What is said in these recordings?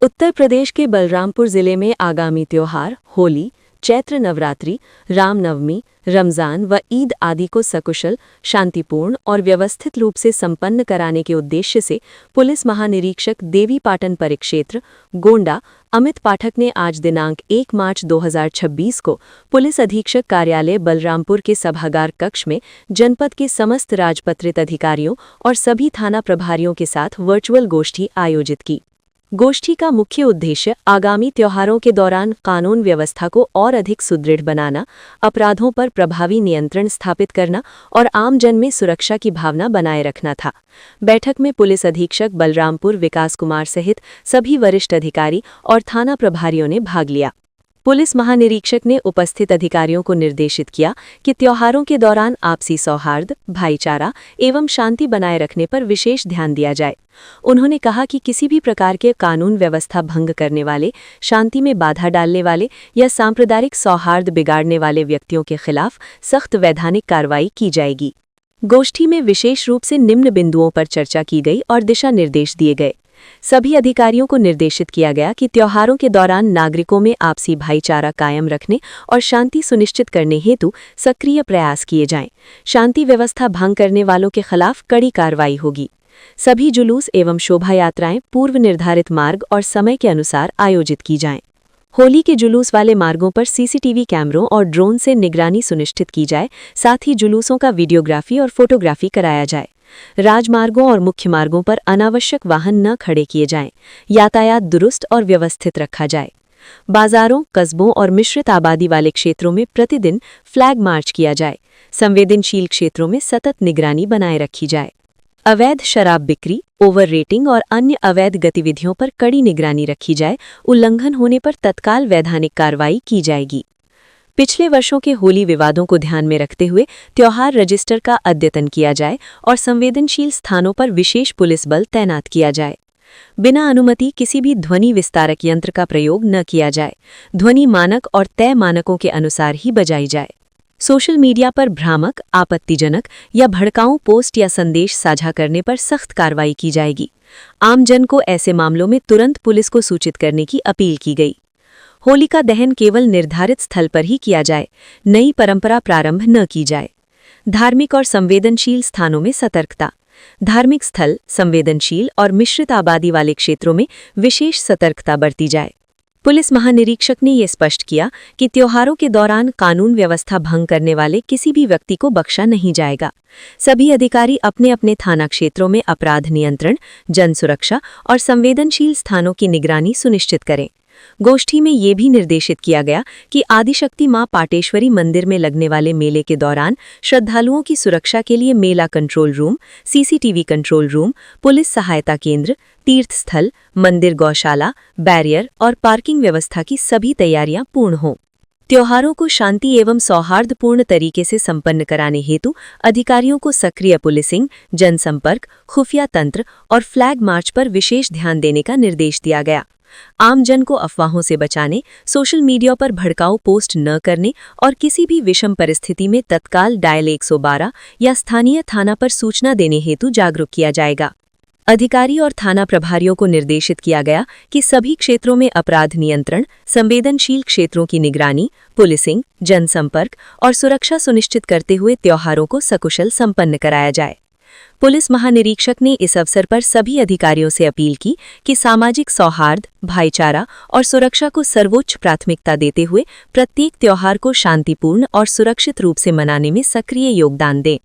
उत्तर प्रदेश के बलरामपुर जिले में आगामी त्योहार होली, चैत्र नवरात्रि, रामनवमी, रमजान व ईद आदि को सकुशल, शांतिपूर्ण और व्यवस्थित रूप से संपन्न कराने के उद्देश्य से पुलिस महानिरीक्षक देवीपाटन परिक्षेत्र, गोंडा, अमित पाठक ने आज दिनांक 1 मार्च 2026 को पुलिस अधीक्षक कार्यालय बलरामपुर के सभागार कक्ष में जनपद के समस्त राजपत्रित अधिकारियों और सभी थाना प्रभारियों के साथ वर्चुअल गोष्ठी आयोजित की। गोष्ठी का मुख्य उद्देश्य आगामी त्योहारों के दौरान कानून व्यवस्था को और अधिक सुदृढ़ बनाना, अपराधों पर प्रभावी नियंत्रण स्थापित करना और आम जन में सुरक्षा की भावना बनाए रखना था। बैठक में पुलिस अधीक्षक बलरामपुर विकास कुमार सहित सभी वरिष्ठ अधिकारी और थाना प्रभारियों ने भाग लिया। पुलिस महानिरीक्षक ने उपस्थित अधिकारियों को निर्देशित किया कि त्योहारों के दौरान आपसी सौहार्द, भाईचारा एवं शांति बनाए रखने पर विशेष ध्यान दिया जाए। उन्होंने कहा कि किसी भी प्रकार के कानून व्यवस्था भंग करने वाले, शांति में बाधा डालने वाले या सांप्रदायिक सौहार्द बिगाड़ने वाले व्यक्तियों के खिलाफ सख्त वैधानिक कार्रवाई की जाएगी। गोष्ठी में विशेष रूप से निम्न बिंदुओं पर चर्चा की गई और दिशा निर्देश दिए गए। सभी अधिकारियों को निर्देशित किया गया कि त्योहारों के दौरान नागरिकों में आपसी भाईचारा कायम रखने और शांति सुनिश्चित करने हेतु सक्रिय प्रयास किए जाएं। शांति व्यवस्था भंग करने वालों के खिलाफ कड़ी कार्रवाई होगी। सभी जुलूस एवं शोभा यात्राएं पूर्व निर्धारित मार्ग और समय के अनुसार आयोजित की जाएं। होली के जुलूस वाले मार्गों पर सीसीटीवी कैमरों और ड्रोन से निगरानी सुनिश्चित की जाए। साथ ही जुलूसों का वीडियोग्राफी और फोटोग्राफी कराया जाए। राजमार्गों और मुख्य मार्गों पर अनावश्यक वाहन न खड़े किए जाएं। यातायात दुरुस्त और व्यवस्थित रखा जाए। बाजारों, कस्बों और मिश्रित आबादी वाले क्षेत्रों में प्रतिदिन फ्लैग मार्च किया जाए। संवेदनशील क्षेत्रों में सतत निगरानी बनाए रखी जाए। अवैध शराब बिक्री, ओवर रेटिंग और अन्य अवैध गतिविधियों पर कड़ी निगरानी रखी जाए। उल्लंघन होने पर तत्काल वैधानिक कार्रवाई की जाएगी। पिछले वर्षों के होली विवादों को ध्यान में रखते हुए त्योहार रजिस्टर का अद्यतन किया जाए और संवेदनशील स्थानों पर विशेष पुलिस बल तैनात किया जाए। बिना अनुमति किसी भी ध्वनि विस्तारक यंत्र का प्रयोग न किया जाए। ध्वनि मानक और तय मानकों के अनुसार ही बजाई जाए। सोशल मीडिया पर भ्रामक, आपत्तिजनक या भड़काऊ पोस्ट या संदेश साझा करने पर सख्त कार्रवाई की जाएगी। आमजन को ऐसे मामलों में तुरंत पुलिस को सूचित करने की अपील की गई। होली का दहन केवल निर्धारित स्थल पर ही किया जाए। नई परंपरा प्रारंभ न की जाए। धार्मिक और संवेदनशील स्थानों में सतर्कता। धार्मिक स्थल, संवेदनशील और मिश्रित आबादी वाले क्षेत्रों में विशेष सतर्कता बरती जाए। पुलिस महानिरीक्षक ने ये स्पष्ट किया कि त्योहारों के दौरान कानून व्यवस्था भंग करने वाले किसी भी व्यक्ति को बख्शा नहीं जाएगा। सभी अधिकारी अपने अपने थाना क्षेत्रों में अपराध नियंत्रण, जन सुरक्षा और संवेदनशील स्थानों की निगरानी सुनिश्चित करें। गोष्ठी में ये भी निर्देशित किया गया कि आदिशक्ति मां पाटेश्वरी मंदिर में लगने वाले मेले के दौरान श्रद्धालुओं की सुरक्षा के लिए मेला control room, CCTV control room, police सहायता केंद्र, तीर्थ स्थल, मंदिर गौशाला, बैरियर और पार्किंग व्यवस्था की सभी तैयारियां पूर्ण हों। त्योहारों को शांति एवं सौहार्दपूर्ण तरीके से संपन्न कराने हेतु अधिकारियों को सक्रिय पुलिसिंग, जनसंपर्क, खुफिया तंत्र और फ्लैग मार्च पर विशेष ध्यान देने का निर्देश दिया गया। आमजन को अफवाहों से बचाने, सोशल मीडिया पर भड़काऊ पोस्ट न करने और किसी भी विषम परिस्थिति में तत्काल डायल 112 या स्थानीय थाना पर सूचना देने हेतु जागरूक किया जाएगा। अधिकारी और थाना प्रभारियों को निर्देशित किया गया कि सभी क्षेत्रों में अपराध नियंत्रण, संवेदनशील क्षेत्रों की निगरानी, पुलिसिंग, जनसंपर्क और सुरक्षा सुनिश्चित करते हुए त्योहारों को सकुशल संपन्न कराया जाए। पुलिस महानिरीक्षक ने इस अवसर पर सभी अधिकारियों से अपील की कि सामाजिक सौहार्द, भाईचारा और सुरक्षा को सर्वोच्च प्राथमिकता देते हुए प्रत्येक त्योहार को शांतिपूर्ण और सुरक्षित रूप से मनाने में सक्रिय योगदान दें।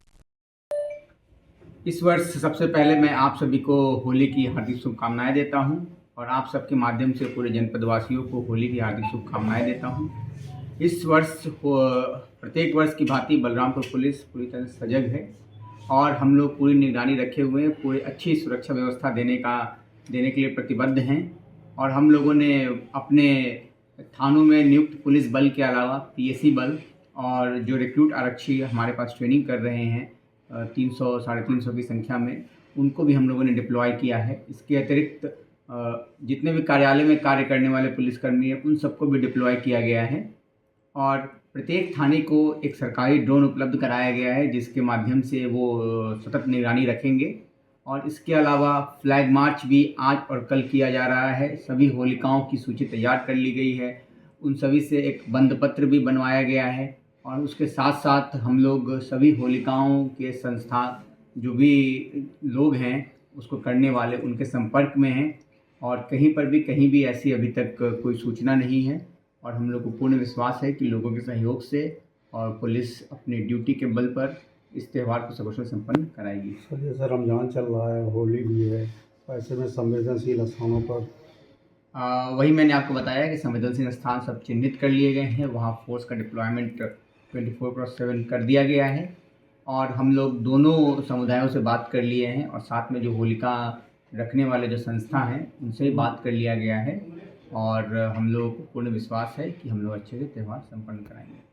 इस वर्ष सबसे पहले मैं आप सभी को होली की हार्दिक शुभकामनाएं देता हूं और आप सबके माध्यम से पूरे जनपदवासियों को होली की हार्दिक शुभकामनाएं देता हूं। इस वर्ष प्रत्येक वर्ष की भांति बलरामपुर पुलिस पूरी तरह सजग है और हम लोग पूरी निगरानी रखे हुए हैं, पूरी अच्छी सुरक्षा व्यवस्था देने के लिए प्रतिबद्ध हैं। और हम लोगों ने अपने थानों में नियुक्त पुलिस बल के अलावा पीएसी बल और जो रिक्रूट आरक्षी हमारे पास ट्रेनिंग कर रहे हैं 300 साढ़े 300 की संख्या में, उनको भी हम लोगों ने डिप्लॉय किया है। इसके अतिरिक्त जितने भी कार्यालय में कार्य करने वाले पुलिसकर्मी हैं उन सबको भी डिप्लॉय किया गया है और प्रत्येक थाने को एक सरकारी ड्रोन उपलब्ध कराया गया है जिसके माध्यम से वो सतत निगरानी रखेंगे और इसके अलावा फ्लैग मार्च भी आज और कल किया जा रहा है। सभी होलिकाओं की सूची तैयार कर ली गई है, उन सभी से एक बंद पत्र भी बनवाया गया है और उसके साथ साथ हम लोग सभी होलिकाओं के संस्था जो भी लोग हैं उसको करने वाले उनके संपर्क में हैं और कहीं भी ऐसी अभी तक कोई सूचना नहीं है और हम लोग को पूर्ण विश्वास है कि लोगों के सहयोग से और पुलिस अपनी ड्यूटी के बल पर इस त्यौहार को सकुशल संपन्न कराएगी। सर जैसे रमज़ान चल रहा है, होली भी है, ऐसे में संवेदनशील स्थानों पर वही मैंने आपको बताया कि संवेदनशील स्थान सब चिन्हित कर लिए गए हैं, वहाँ फोर्स का डिप्लॉयमेंट 24/7 कर दिया गया है और हम लोग दोनों समुदायों से बात कर लिए हैं और साथ में जो होलिका रखने वाले जो संस्था हैं उनसे भी बात कर लिया गया है और हम लोग को पूर्ण विश्वास है कि हम लोग अच्छे से त्यौहार संपन्न कराएंगे।